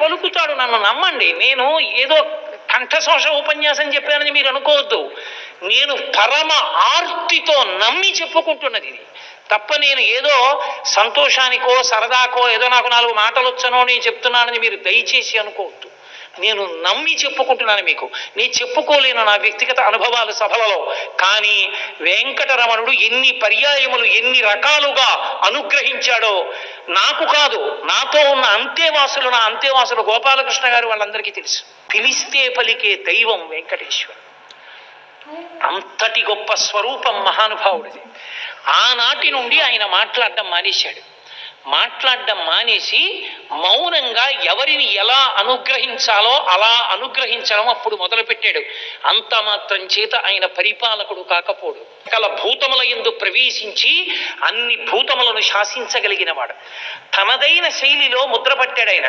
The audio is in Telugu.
పలుకుతాడు, నన్ను నమ్మండి. నేను ఏదో కంఠశోష ఉపన్యాసం చెప్పానని మీరు అనుకోవద్దు. నేను పరమ ఆర్తితో నమ్మి చెప్పుకుంటున్నది ఇది తప్ప నేను ఏదో సంతోషానికో సరదాకో ఏదో నాకు 4 మాటలు వచ్చనో నేను చెప్తున్నానని మీరు దయచేసి అనుకోవద్దు. నేను నమ్మి చెప్పుకుంటున్నాను మీకు. నేను చెప్పుకోలేను నా వ్యక్తిగత అనుభవాలు సభలలో. కానీ వెంకటరమణుడు ఎన్ని పర్యాయములు ఎన్ని రకాలుగా అనుగ్రహించాడో నాకు కాదు, నాతో ఉన్న అంతేవాసులు, నా అంతేవాసులు గోపాలకృష్ణ గారు వాళ్ళందరికీ తెలుసు. పిలిస్తే పలికే దైవం వెంకటేశ్వరుడు. అంతటి గొప్ప స్వరూపం మహానుభావుడిది. ఆనాటి నుండి ఆయన మాట్లాడడం మానేశాడు. మాట్లాడడం మానేసి మౌనంగా ఎవరిని ఎలా అనుగ్రహించాలో అలా అనుగ్రహించడం అప్పుడు మొదలుపెట్టాడు. అంత మాత్రం చేత ఆయన పరిపాలకుడు కాకపోడు. సకల భూతముల యందు ప్రవేశించి అన్ని భూతములను శాసించగలిగిన వాడు. తనదైన శైలిలో ముద్రపట్టాడు ఆయన.